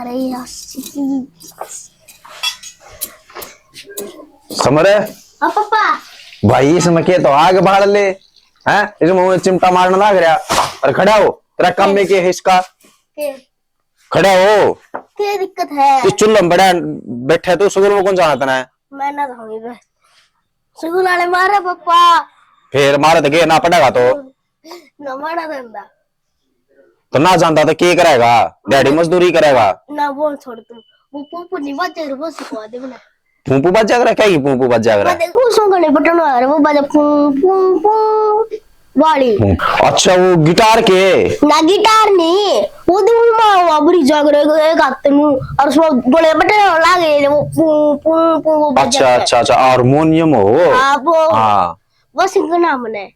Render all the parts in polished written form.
अरे यार समझ रहे? हाँ पापा। भाई इसमें के तो आग बाढ़ ले हैं, इस मुंह में चिमटा मारना लग रहा। और खड़ा हो, तेरा काम में क्या है इसका? खड़ा हो। क्या दिक्कत है? इस चुल्लम में बड़ा बैठे तो स्कूल में कौन जाना था? मैं ना जाऊंगी बस। स्कूल वाले मारे पापा। फिर मारे तो के ना पड़ेगा तो ना मारा धंधा तो ना जानता तो क्या करेगा? डैडी मजदूरी करेगा ना। वो छोड़ तू, वो पोपो नहीं बचे वो सिखवा दे मैंने। पूपू बच जाएगा क्या? पूपू बच जाएगा? मैं देखो सोंगले बटन वाला वो बजा पू पू पू वाली। अच्छा वो गिटार के ना गिटार नहीं, वो तो माँ बड़ी जाग रहे एक हाथ में और उसमें बड़े बटन लागे वो पू पू पू वो बजा। अच्छा अच्छा अच्छा हारमोनियम हो। हाँ हाँ वो सिंह नाम है।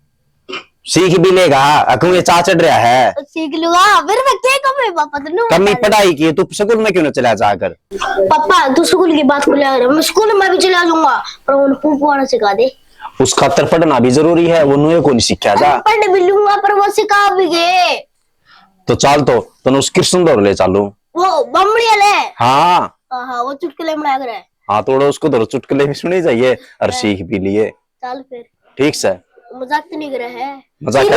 सीख भी लेगा। अकू ये चा चढ़ रहा है। सीख लूंगा फिर मैं क्या कम है पापा तो कमी पढ़ाई की तू स्कूल में क्यों न चला जाकर? पापा तू स्कूल की बात को ले, मैं स्कूल में भी चला जाऊंगा पर उन पूपू वाला सिखा दे। उस खातर पढ़ना भी जरूरी है, वो नुए को नहीं सीखा जा। पढ़ भी लूंगा पर वो सिखा भी गए तो चाल तो उस कृष्ण दौर ले चालू। वो बमड़ी वाले। हाँ हाँ वो चुटकुले में लग रहा है। हाँ थोड़ा उसको तो चुटकुले भी सुनी चाहिए और सीख भी लिए। चल फिर ठीक से मजाक तो नहीं कर रहा है? मजाक चल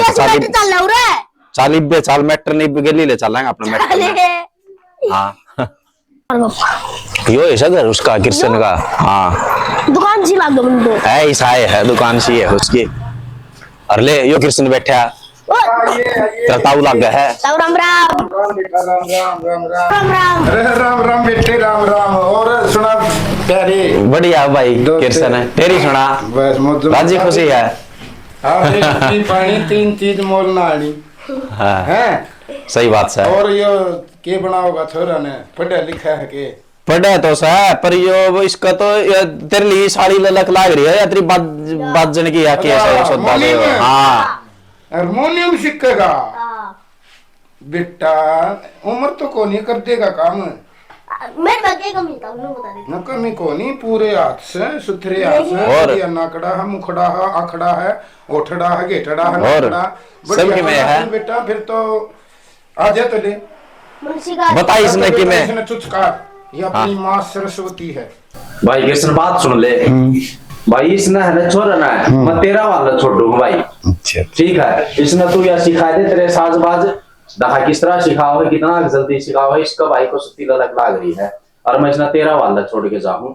रहा है। चालीबे चाल मैटर नहीं गली ले चलेंगे अपना मैटर। हाँ यो ऐसा घर उसका कृष्ण का। हाँ दुकान सी लाग बंदो है, ईसा है दुकान सी है उसकी। और ले यो कृष्ण बैठा ताऊ लग गया है। राम राम राम राम। अरे राम राम बेटे राम राम। और सुना प्यारे? बढ़िया भाई कृष्ण है तेरी सुना। बस राजी खुशी है। पानी तीन चीज मोल ना आनी हाँ है। सही बात है। और यो के बनाओगा छोरा ने पढ़ा लिखा है के? पढ़े तो सह पर यो इसका तो तेरे लिए साड़ी ललक लाग रही है या तेरी बाजन की या कैसे? हाँ हारमोनियम सीखेगा बेटा? उम्र तो को नहीं कर देगा काम। मैं बगे कमी था उन्हें बता दे। न कमी को नहीं, पूरे हाथ से सुथरे हाथ से। और नाकड़ा है, मुखड़ा है, आखड़ा है, ओठड़ा है, गेठड़ा है, नाकड़ा सब की में है बेटा। फिर तो आ जा तो ले बता इसने कि मैं इसने चुचकार ये अपनी माँ सरस्वती है। भाई कृष्ण बात सुन ले भाई। इसने है ना छोरा ना है मैं तेरा वाला छोड़ दूंगा भाई। अच्छा ठीक है इसने तू या सिखा दे तेरे साजबाज देखा किस तरह सिखाओ है, कितना जल्दी सिखाओ है। इसका भाई को सुती ललक लाग रही है और मैं इसने तेरा वाला छोड़ के जाऊं।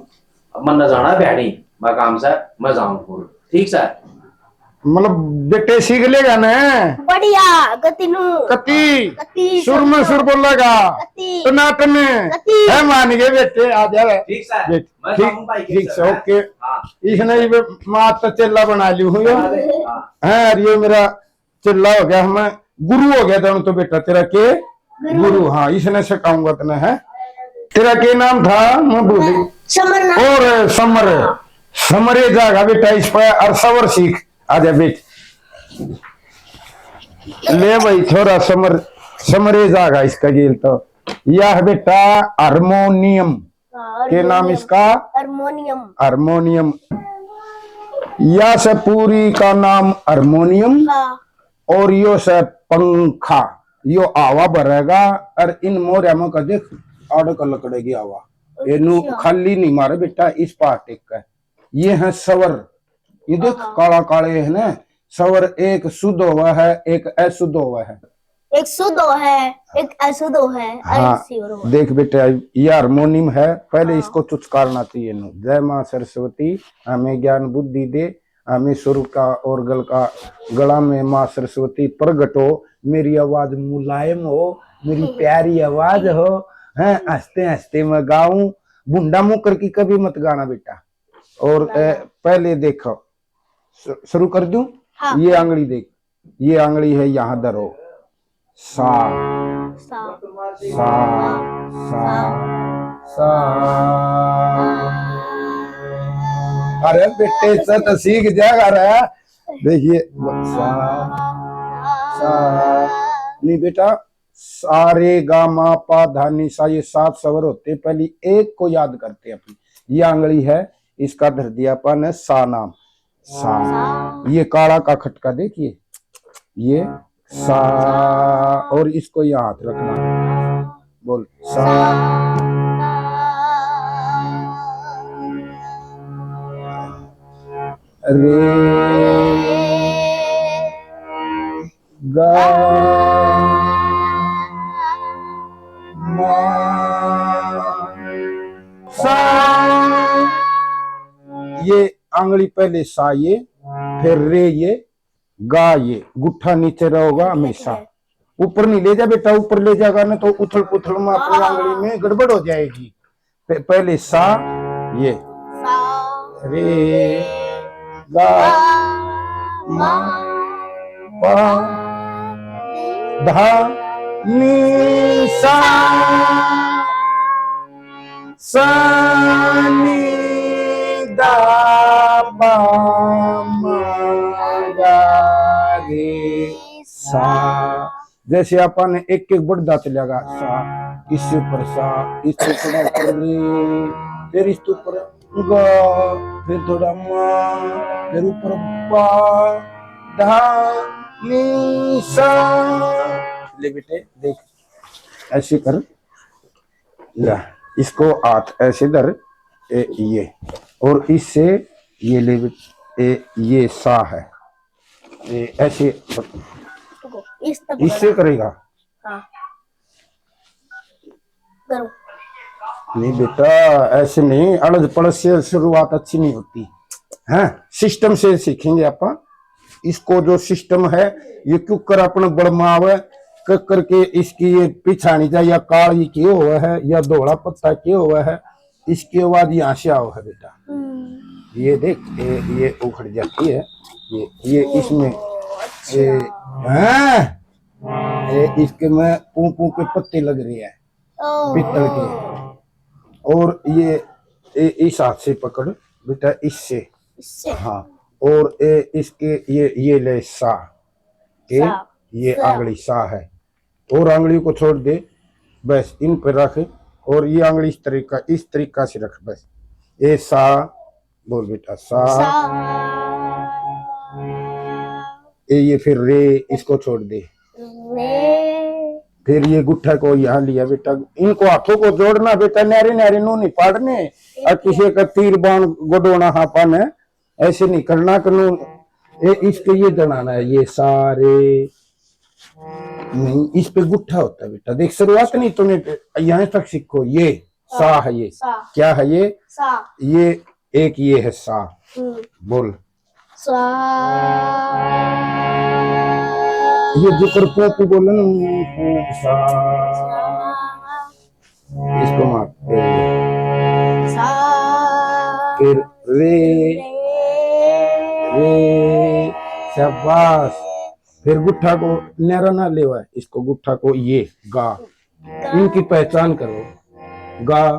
अब मन न जाना बैठी मैं काम से मैं जाऊं। ठीक से मतलब बेटे सीख लेगा ना? बढ़िया गतिनु कति सुर में सुर बोलेगा तो नाटन में है। मान गए बेटे आ जाए। ठीक से ठीक से ओके। इसने माँ तो चिल्ला बना ली हूँ यो है। ये मेरा चिल्ला हो गया, हमें गुरु हो गया था तो बेटा तेरा के गुरु। हाँ इसने सिखाऊंगा तेने है। तेरा के नाम था मैं भूल। और समरे जाएगा बेटा इस पर और सवर सीख। आजा बेट ले भाई थोड़ा समरे जाएगा इसका गेल। तो यह बेटा हारमोनियम के नाम इसका हारमोनियम। या से पूरी का नाम हारमोनियम और यो से पंखा यो आवा भरेगा। और इन मोरिया में का देख आड़ का लकड़े की आवा ये खाली नहीं मारे बेटा। इस पार टेक का ये है सवर। ये देख काला काले है ना सवर। एक शुद्ध हुआ है एक अशुद्ध हुआ है। एक शुद्ध है एक अशुद्ध है। हाँ देख बेटा ये हारमोनियम है। पहले इसको चुचकारना चाहिए। जय माँ सरस्वती हमें ज्ञान बुद्धि दे, हमें सुर का और गल का गला में माँ सरस्वती प्रगट हो। मेरी आवाज मुलायम हो, मेरी प्यारी आवाज हो है। हंसते हंसते मैं गाऊं। बुंडा मुकर की कभी मत गाना बेटा। और पहले देखो शुरू कर दूं। हाँ। ये आंगली देख, ये आंगली है यहाँ धरो सा सा सा सा। अरे बेटे तो सीख जाएगा रे। देखिए सा सा नहीं बेटा सारे गा मा पा धा नि सा ये 7 स्वर होते। पहले एक को याद करते अपनी। ये आंगली है इसका धर दिया अपन है सा नाम सा। ये काला का खटका देखिए ये सा और इसको यहाँ हाथ रखना बोल सा रे गा मा सा। ये आंगली पहले सा ये, फिर रे ये, गा ये, गुट्ठा नीचे रहोगा हमेशा, ऊपर नहीं ले जा बेटा, ऊपर ले जाएगा ना तो उथल पुथल में अपनी आंगली में गड़बड़ हो जाएगी। पहले सा ये, रे गा मा पा धा नी सा सा नी दा पा मा गा रे सा। जैसे अपन एक एक बढ़ता चलेगा, सा इससे ऊपर सा, इससे ऊपर रे, फिर इसके ऊपर गा, फिर थोड़ा मा, फिर ऊपर पा धा नी सा। ले बेटे देख ऐसे कर, या इसको हाथ ऐसे धर, ये और इससे ये ले बेटे, ये सा है, ये ऐसे इससे करेगा। हाँ। करो। नहीं बेटा ऐसे नहीं, अड़द पड़द से शुरुआत अच्छी नहीं होती है, सिस्टम से सीखेंगे अपन। इसको जो सिस्टम है ये कुकर अपन बड़मावे करके इसकी ये पिछानी जाए, या काली के हुआ है या धोला पत्ता के हुआ है, इसके बाद यहाँ से आओ है बेटा। ये देख ये उखड़ जाती है, ये इसमें इसके में पू पू के पत्ते लग रहे हैं पित्तल के, और ये इस हाथ से पकड़ बेटा, इससे हाँ, और इसके ये ले सा के, ये आंगली सा है, और आंगली को छोड़ दे बस, इन पर रख, और ये आंगली इस तरीका से रख बस। ये सा बोल बेटा, सा ये फिर रे, इसको छोड़ दे, फिर ये गुट्ठा को यहाँ लिया बेटा, इनको हाथों को जोड़ना बेटा, नारे नारे नो नहीं पाड़ने, और किसी का तीर बाण गोडोना हापान है, ऐसे नहीं करना करूं। इसके ये दड़ाना है, ये सारे नहीं, इस पे गुट्ठा होता है बेटा, देख शुरुआत नहीं तुम्हें, यहाँ तक सीखो। ये सा है, ये क्या है, ये सा, ये एक ये है सा, बोल सा। ये जो कर पू बोले ना सा, इसको मारते फिर रे रे, शाबाश। फिर गुट्ठा को नैरा ना लेवा, इसको गुट्ठा को ये गा, इनकी पहचान करो, गा।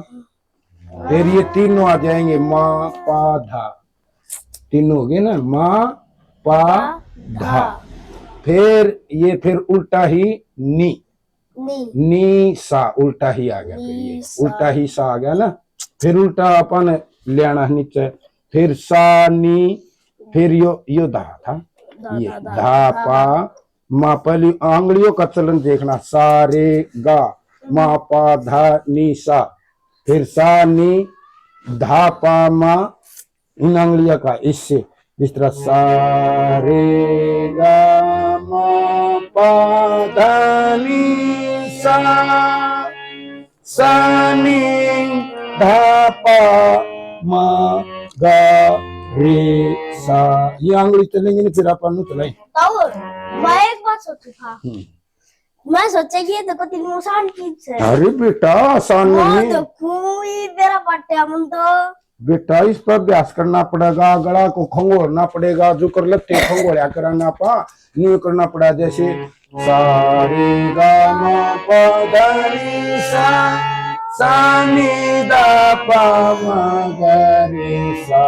फिर ये तीनों आ जाएंगे, माँ पा धा, तीनों हो गए ना, माँ पा धा। फिर ये फिर उल्टा ही नी सा, उल्टा ही आ गया, फिर ये उल्टा ही सा आ गया ना, फिर उल्टा अपन ले आना नीचे, फिर सा नी, फिर यो धा था, ये धा पा मा। पहली आंगलियों का चलन देखना, सा रे गा मा पा धा नी सा, फिर सा नी धा पा मा, इन आंगलियों का इससे, जिस तरह सा रे गा मा पा धा नी सा, सा नी धा पा मा गा रे सा। ये आंगली चलेंगे नहीं, फिर अपन चलाए। मैं एक बात सोचू था, मैं सोचा कि ये देखो तीन आसान चीज है। अरे बेटा आसान नहीं, मेरा पट्टा मन तो बेटा इस पर अभ्यास करना पड़ेगा, गला को खंगोड़ना पड़ेगा, जो कर लगते खंगोड़िया कराना पा नहीं करना पड़ा, जैसे सा रे गा मा पा धा नी सा, सा नी दा पा मा गा रे सा।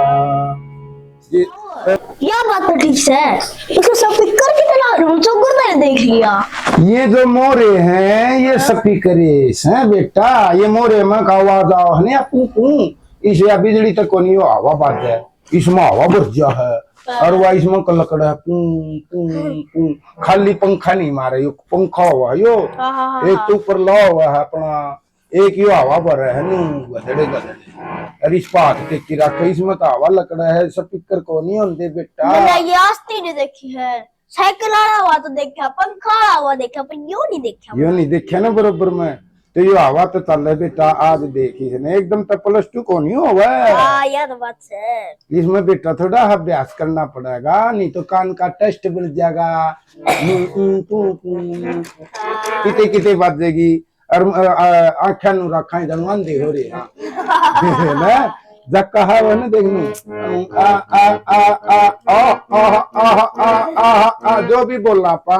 क्या बात है, ठीक है, इसको सब कर कितना रूम चौकर मैंने देख लिया। ये जो मोरे हैं ये स्पीकर हैं बेटा, ये मोरे में का आवाज आओ है ना, इसे बिजली तक को नहीं हवा बात है, इसमें हवा भर जा है, और वह इसमें का लकड़ा पूं पूं पूं खाली पंखा नहीं मारे यो पंखा हुआ यो एक तो ऊपर ला हुआ है अपना एक यो हवा भर है नु गधड़े गधड़े अरे इस बात के की रख इसमें तो हवा लकड़ा है स्पीकर को नहीं होते बेटा मैंने ये आस्ती नहीं देखी है साइकिल वाला हुआ तो देखा पंखा वाला हुआ देखा पर यूं नहीं देखा यो नहीं देखा ना बरोबर में तो यो हवा तो चल है बेटा आज देखी इसने एकदम तो +2 को नहीं हुआ है हाँ यार बात है इसमें बेटा थोड़ा अभ्यास करना पड़ेगा नहीं तो कान का टेस्ट बन जाएगा किते किते बाजेगी और आँखें नु रखा जन अंधे हो रही है ना जब कहा वो ना देखनू आ आ आ आ आ आ जो भी बोलना पा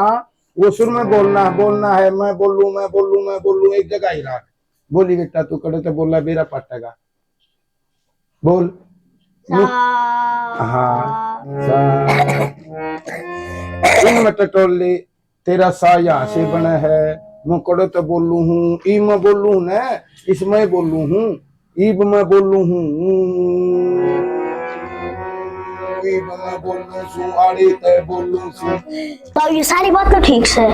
वो सुर में बोलना है मैं बोलूं एक जगह ही रख बोली बेटा तू कड़े तो बोला बेरा पटेगा बोल हाँ इन टटोले तेरा सा यहाँ से बना है मैं कड़े तो बोलू हूँ ई मैं बोलू न इसमें बोलू हूँ ईब मैं बोलू हूँ तो ये सारी बात तो ठीक से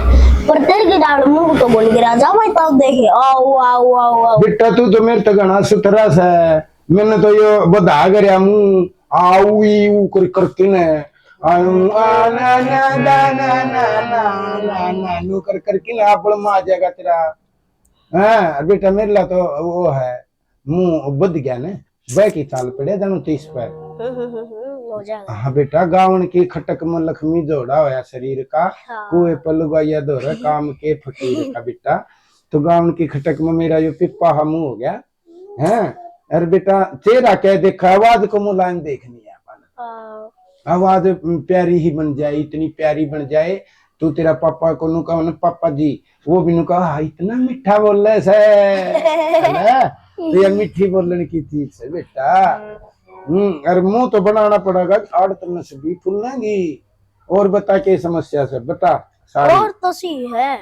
पर तेरे के डाल मुंह तो बोल गिरा जा भाई तब देखे आओ आओ आओ आओ बेटा तू तो मेरे तो घना सुथरा सा मैंने तो यो बधा गया मुंह आऊ यू करके ने आऊ आ ना ना ना ना ना ना ना ना नु करके ना आप मां जाएगा तेरा हाँ बेटा मेरे ला तो वो है मुंह बद गया ने वह की चाल पड़े जानू 30 पर हो जाएगा हाँ बेटा गावन की खटक में लक्ष्मी जोड़ा होया शरीर का कुएं पर लुगाया दोहरा काम के फकीर का बेटा तो गावन की खटक में मेरा यो पिप्पा हमू हो गया है अरे बेटा चेहरा क्या देखा आवाज को मुलायम देखनी है अपन आवाज प्यारी ही बन जाए इतनी प्यारी बन जाए तू तेरा पापा को नु कहो पापा जी वो भी नु कहा इतना मीठा बोल रहे से तो ये मीठी बोलने की चीज है बेटा अरे मुंह तो बनाना पड़ेगा आड़ तरह से भी फूलेंगी और बता के समस्या से बता सारी और तो सी है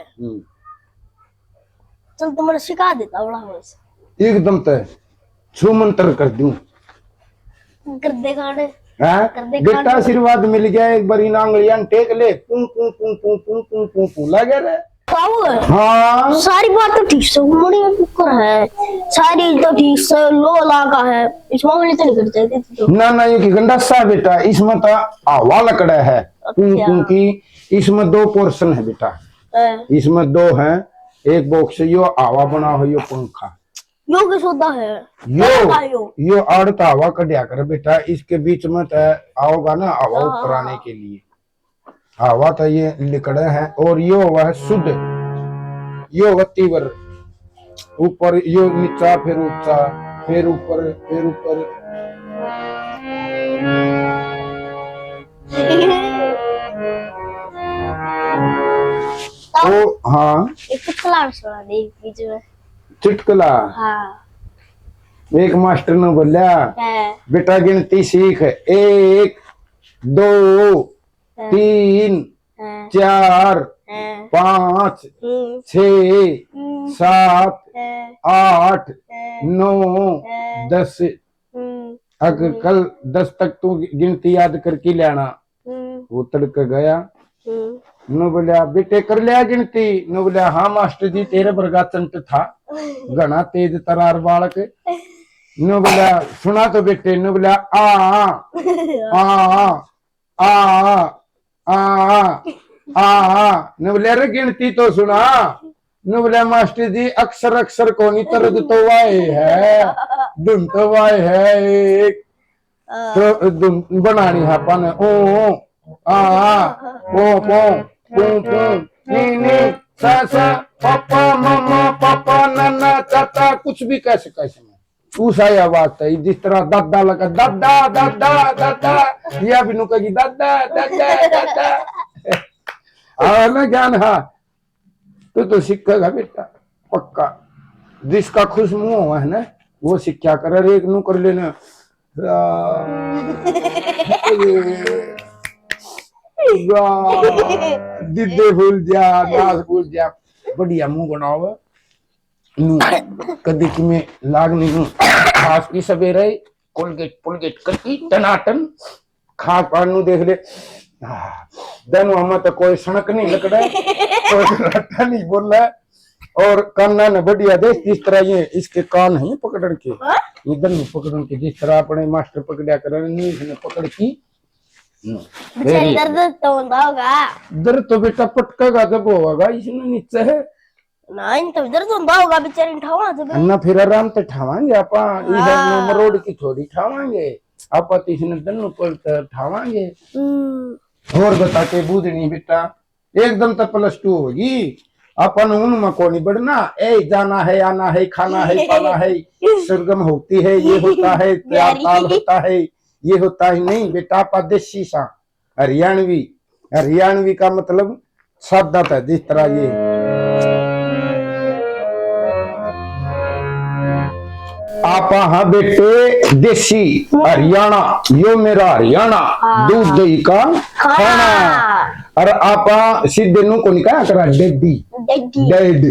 चल तुम्हारे सिखा देता बड़ा वैसे एकदम तय छू मंत्र कर दूं कर दे खाने बेटा आशीर्वाद मिल गया एक बार इन आंगलियां टेक ले पुं पुं पुं पुं पुं पुं पुं पुं लगे रे हाँ सारी बात तो ठीक से बड़ी टुक्कर है सारी तो ठीक से लो लागा है इस मामले तो नहीं करते तो ना ये गंडा सा बेटा इसमें तो हवा लकड़ा है पुं की इसमें 2 पोर्शन है बेटा इसमें 2 है एक बॉक्स यो हवा बना हो यो पंखा यो के सोता है यो आड़ता हवा कढ़िया कर बेटा इसके बीच में आओगा ना हवा ऊपर आने के लिए हवा तो ये लिकड़े है और यो हुआ है शुद्ध यो हुआ तीव्र ऊपर यो नीचा फिर ऊंचा फिर ऊपर ओ हाँ एक चुटकुला सुना दे बीच में चुटकुला हाँ एक मास्टर ने बोला बेटा गिनती सीख 1 2 3 4 5 6 7 8 9 10 अगर कल 10 तक तू गिनती याद करके लेना वो तड़क गया नो बोलिया बेटे कर लिया गिनती नो बोलिया हाँ मास्टर जी तेरे वर्गा चंट था घना तेज तरार बालक नो बोलिया सुना तो बेटे नो बोलिया आ न बोले अरे गिनती तो सुना न बोले मास्टर जी अक्सर अक्सर को नहीं तरद तो वाए है धुन तो वाए है एक तो धुन बनानी है अपन ओ नी सा पापा मामा पापा नाना चाचा कुछ भी कैसे कैसे पूछा यह बात है जिस तरह दादा लगा दादा दादा दादा यह भी नुका की दादा दादा दादा ना ज्ञान हाँ तो सीखेगा बेटा पक्का जिसका खुश मुंह है ना वो शिक्षा कर एक नु कर लेना दिद्दे भूल जा नास भूल जा बढ़िया मुंह बनाओ नू कदी कि में लाग नहीं हूँ खास की सवेरे कोलगेट पुलगेट करके टनाटन खा पानू देख ले दनु हम तो कोई सड़क नहीं लकड़ा कोई रट्टा नहीं बोल रहा और काना ने बढ़िया देख जिस तरह ये इसके कान है पकड़न के ये दनु पकड़न के जिस तरह अपने मास्टर पकड़ा कर इसने पकड़ की बेचारी दर्द तो होगा। दर्द तो बेटा पटकेगा जब होगा इसमें नीचे है ना इन तो दर्द होगा बेचारी ठावा जब ना फिर आराम से ठावांगे आपा इधर मरोड़ की थोड़ी ठावांगे आपा तीसने दनु पर ठावांगे। और बता के बूझनी बेटा एकदम तो +2 होगी अपन उनमें को नहीं बढ़ना ए जाना है आना है खाना है पाना है सरगम होती है ये होता है ताल होता है ये होता ही नहीं बेटा आपा देसी सा हरियाणवी का मतलब सादा था जिस तरह ये आपा हाँ बेटे देसी हरियाणा यो मेरा हरियाणा दूध दही का खाना और आपा सीधे नु को निकाल करा डेडी डेड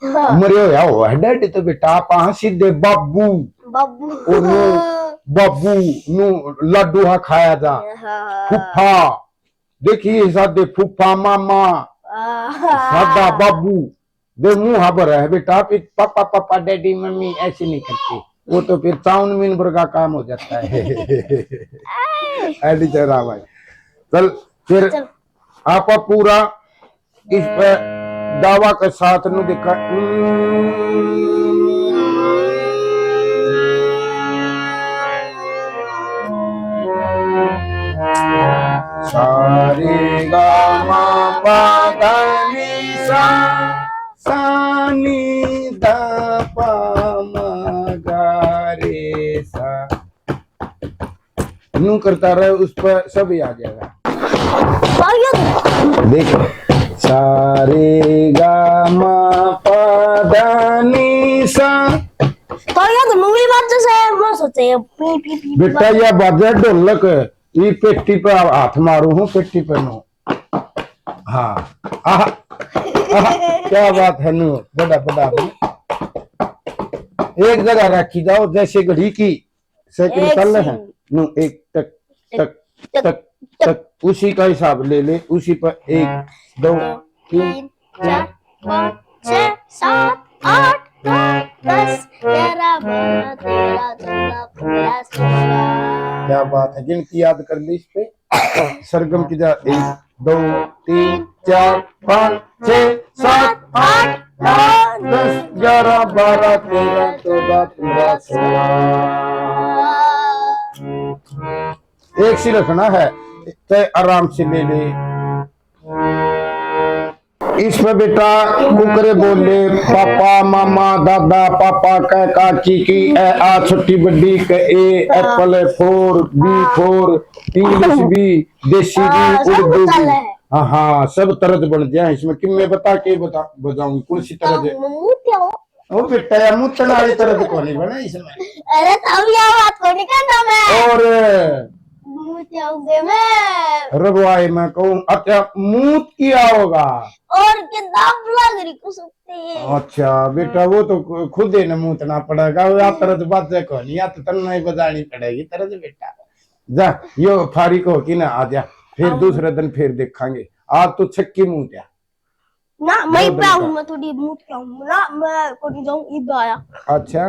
मरे होया हुआ है डेड तो बेटा आपा हाँ सीधे बाबू बाबू नु लड्डू हा खाया जा फूफा देखिए सादे फूफा मामा सादा बाबू दे मुंह भर है बेटा पापा पापा डैडी मम्मी ऐसे नहीं करते वो तो फिर चाउमीन भर का काम हो जाता है ऐडी चला भाई चल फिर आपा पूरा इस पे दावा के साथ नु देखा सारे गा मा पा धा नी सा सानी दा पा मा गा रे सा यूं करता रहे उस पर सब ही आ जाएगा। देखो सारे गा मा पा धा नी सा तो ये तो मूवी बात से मैं सोचे पी बेटा ये बाजा ढोलक ये पेटी पे हाथ मारू हूँ पेटी पे नो हाँ क्या बात है नु बड़ा बड़ा एक जगह रखी जाओ जैसे घड़ी की सेकंड चल रहे हैं नु एक तक तक तक तक उसी का हिसाब ले ले उसी पर 1 2 3 4 5 6 7 8 10 11 12 13 14 15 16 क्या बात है गिनती याद कर ली इस पे सरगम की जा 1 2 3 4 5 6 7 8 9 10 11 12 13 14 15 16 एक सी रखना है तो आराम से ले ले इस पे बेटा कुकरे बोले पापा मामा दादा पापा का काकी की आ छोटी बड़ी के ए एप्पल 4 बी 4 इंग्लिश भी देसी भी उर्दू भी हाँ हाँ सब तरह बन जाए इसमें कि मैं बता के बताऊंगी कौन सी तरह ओ बेटा यार मुंह वाली तरह को नहीं बना इसमें अरे तब ये बात को नहीं करना मैं और मैं रघुआई मैं कहूँ अच्छा मूत किया होगा और किताब लग रही को सकती है। अच्छा बेटा वो तो खुद ही न मूतना पड़ेगा या तरह बात को नहीं या तो तन्ना ही बजानी पड़ेगी तरह बेटा जा यो फारिक हो कि ना आ जा फिर दूसरे दिन फिर देखेंगे आज तो छक्की मूत ना मैं पाऊं मैं थोड़ी मूत पाऊं ना मैं को नहीं जाऊं ईद आया अच्छा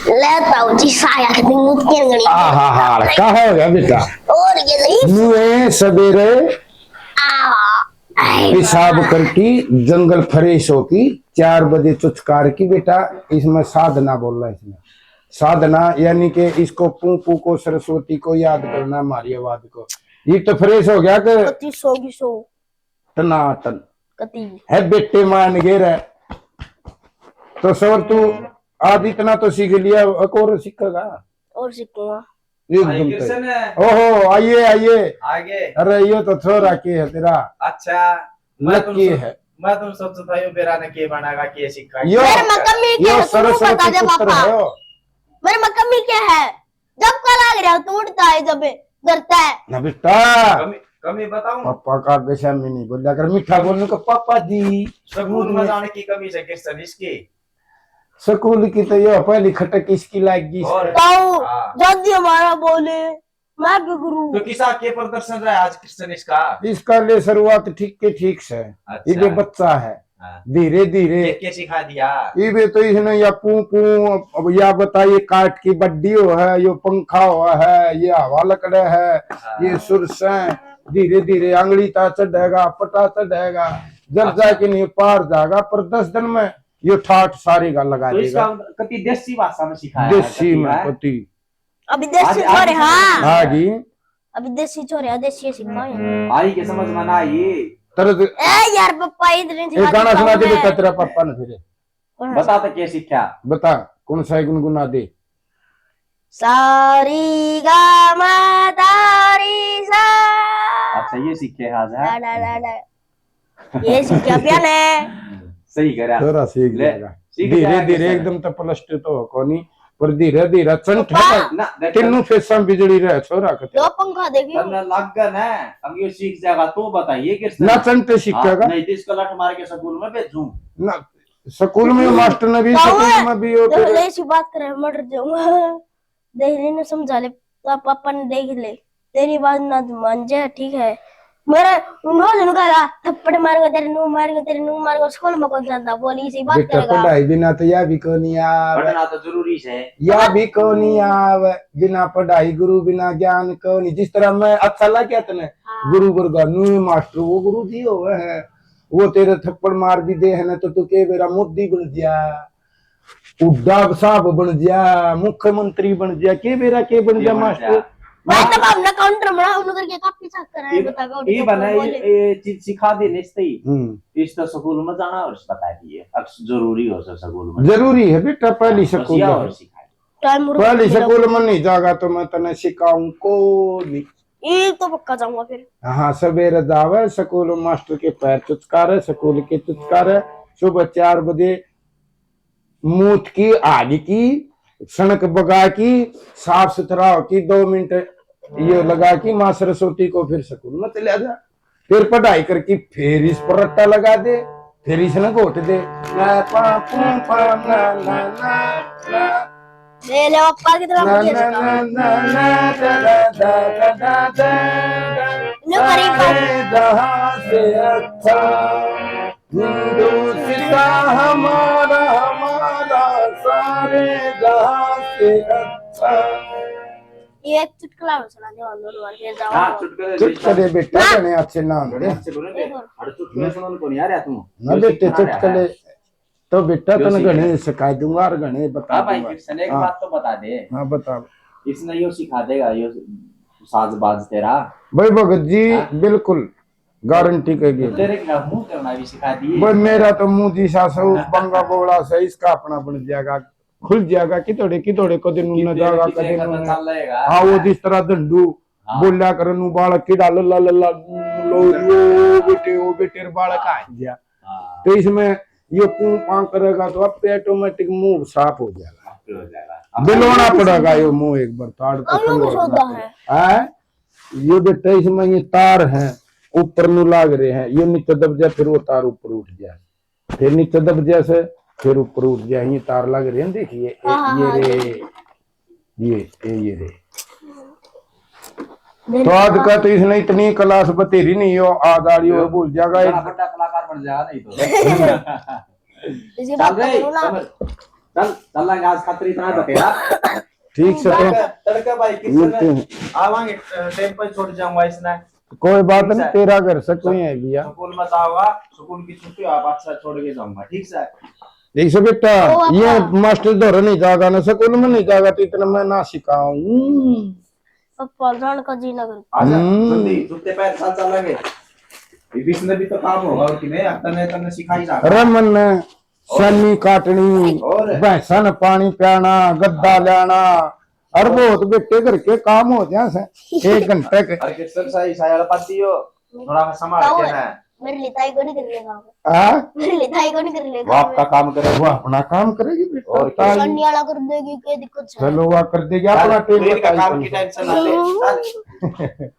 लेता हूं जी साया के दिन मूत के गणी हाँ क्या हो गया बेटा और ये नहीं मुए सवेरे पेशाब करके जंगल फ्रेश होकी 4 बजे चुचकार की बेटा इसमें साधना बोल रहा है इसमें साधना यानी कि इसको पू को सरस्वती को याद करना हमारी आवाज को ये तो फ्रेश हो गया कि सो टनाटन कती है बेटे मान गिर है तो सर तू आज इतना तो सीख लिया और सीखेगा और सीखूंगा एकदम ओहो आइए आइए आगे अरे ये तो छोरा की है तेरा अच्छा लकी है मैं तुम सोचता था बेरा ने के बनागा के सिखा यो सरस्वती पुत्र है मेरे मकम्मी क्या है जब का लग रहा तो उड़ता है जब डरता है ना बेटा कमी बताऊं पापा का बेशा में नहीं बोल अगर मीठा बोलने को पापा जी स्कूल में जाने की कमी से किस इसकी स्कूल की तो ये पहली खटक इसकी लाएगी जल्दी हमारा बोले मैं भी गुरु। तो किसा के प्रदर्शन रहा है आज कृष्ण इसका? इसका ले शुरुआत ठीक के ठीक से। अच्छा। ये बच्चा है, हाँ। धीरे धीरे क्या सिखा दिया? ये तो इसने या पू पू, अब या बताइए काट की बड्डी हो है, ये पंखा हुआ है, ये हवा लकड़े है, ये सुरस है। धीरे धीरे अंगली ता चढ़ेगा, पटा चढ़ेगा, जब जाके नहीं पार जाएगा, पर 10 दिन में ये ठाठ सारी का लगा तो इसका देगा। कति देसी भाषा में सिखाया? देसी में पति। अभी देसी आज- छोरे, हाँ हाँ जी। अभी देसी छोरे, देसी सिखाए। आई के समझ में ना आई? तरह ए यार पापा इधर नहीं एक गाना सुना दे बेटा तेरा पापा ने, फिर बता तो क्या सीखा? बता कौन सा गुनगुना दे। सारी गा मा तारी सा। अच्छा ये सीखे आज है? ला ला ला। ये सीखा प्यान है। सही करा। थोड़ा सीख ले, जाएगा सीख धीरे जाएगा धीरे, सर। एकदम तो प्लस्टर तो हो कोनी, पर धीरे धीरे चंट ना देख तीनों फेसा बिजली रहे छोरा कते दो पंखा देखियो। तन्ना लगन है, अब ये सीख जाएगा तो बताइए कृष्ण। ना चंट सीखेगा नहीं तो इसको लट मार के स्कूल में भेजूं। ना। स्कूल में मास्टर ने भी, बाबू, स्कूल में भी हो देखो फिर। ले ऐसी बात करे मर जाऊंगा। देख ले ना, समझा ले तो पापा ने, देख ले तेरी बात ना मान जाए, ठीक है। मेरे उन्होंने कहा थप्पड़ मारूंगा तेरे मुंह, मारूंगा तेरे मुंह, मारूंगा। स्कूल में कौन जाता, बोली इसी बात बेटा करेगा। पढ़ाई बिना तो या भी को नहीं आवे, पढ़ना तो जरूरी है। या भी को नहीं आवे। बिना पढ़ाई गुरु, बिना ज्ञान को नहीं। जिस तरह मैं अच्छा लग गया तने गुरु गुरगानू मास्टर, वो गुरु जी हो है, वो तेरे थप्पड़ मार भी दे है ना तो तू के मेरा मोदी बन जा, उड्डा साहब बन जा, मुख्यमंत्री बन जा, के मेरा के बन जा मास्टर। मैं तब अपना काउंटर बना उन करके काफी साफ करा है। बता को ये बना ये चीज सिखा देने से इस तो स्कूल में जाना और बता दिए अब जरूरी हो सर स्कूल में। जरूरी है बेटा, पहली बस स्कूल या में और सिखाए। टाइम पहली स्कूल में नहीं जागा तो मैं तने सिखाऊं को नहीं। ये तो पक्का जाऊंगा फिर। हाँ सवेरे जावे स्कूल, मास्टर के पैर चुचकारे, स्कूल के चुचकारे। सुबह 4 बजे मूठ की आग की, सड़क बगा की, साफ सुथरा हो की, 2 मिनट ये लगा की माँ सरस्वती को फिर स्कूल में चले जा। फिर पढ़ाई करके फिर इस पर रट्टा लगा दे, फिर इसने घोट दे ना पा पू पा ना ना ना ना ले ले पापा की तरफ ना मुझे ना सिखाओ। ना ना ना दा दा दा दा दा। लो करी बात। सारे जहां से अच्छा हिंदुस्ता हमारा हमारा, सारे जहां से अच्छा। ये एक चुटकुला सुना दे और फिर हां जाओ। चुटकुले चुटकुले बेटा गणे अच्छे नाम दे अच्छे बोले दे। अरे चुटकुले सुनाने को नहीं आ रहा तू? ना बेटे चुटकुले तो बेटा तने गणे सिखा दूंगा और गणे बता हां भाई दूंगा। कृष्ण एक हाँ। बात तो बता दे। हाँ बता इसने यो सिखा देगा यो साजबाज तेरा। भाई भगत जी, बिल्कुल गारंटी कहेगी। तेरे का मुंह करना भी सिखा दिए। भाई मेरा तो मुंह जी सा सौ बंगा बोला से इसका अपना बन जाएगा, खुल जाएगा। कितोड़े कितोड़े को दिन न जाएगा कदे न। चल रहेगा। हाँ वो जिस तरह धंडू हाँ। बोला करनु बालक की डाल ला ला ला लो ओ बेटे बालक आ गया। हाँ, तो इसमें ये पू पां करेगा तो अब ऑटोमेटिक मुंह साफ हो जाएगा। आपके हो जाएगा। दिलवाना पड़ेगा ये मुंह एक बार ताड़ हम लोग को सौदा है। है। ये बेटा इसमें ये तार है ऊपर नु लाग रहे हैं, ये नीचे दब जाए फिर वो तार ऊपर उठ जाए, फिर नीचे दब जाए से फिर ऊपर उठ जाए। ये तार लग रहे हैं देखिए, ये रे ये रे। तो आज का तो इसने इतनी क्लास बतेरी नहीं हो, आज आड़ी और भूल जाएगा। बड़ा बड़ा कलाकार बन जाएगा नहीं तो। इसी चल बात रे करो ना। चल लगा आज खातिर इतना बतेरा। ठीक से तो तड़का भाई मिलते हैं। किसने आवांगे टेंपल छोड़ जाऊंगा इसने। कोई बात नहीं, तेरा घर से कोई है भैया। स्कूल में जाऊंगा, स्कूल की छुट्टी आप अच्छा छोड़ के जाऊंगा, ठीक से? देखो बेटा, ओ ये मास्टर दौर नहीं जाएगा ना, स्कूल में नहीं जाएगा तो इतना मैं ना सिखाऊं। पापा जान का जी ना कर। आजा जल्दी जूते पैर चल चल लगे। इसने भी तो काम होगा और किने तने तने सिखाई जा। रमन सनी काटनी, और? भैंसा ने पानी पियाना, गद्दा लाना, और बहुत बेटे घर के काम हो जाए से 1 घंटे के। अरे किसन सही साया पाती हो थोड़ा संभाल के ना। मेरे लिताई को नहीं कर लेगा। हाँ मेरे लिताई को नहीं कर वो लेगा। आपका काम करे। वो अपना काम करेगी बेटा। और क्या? करने वाला कर देगी, कोई दिक्कत है। चलो वो कर देगी अपना ट्रेन का काम की टेबल। टेंशन ना ले। चल।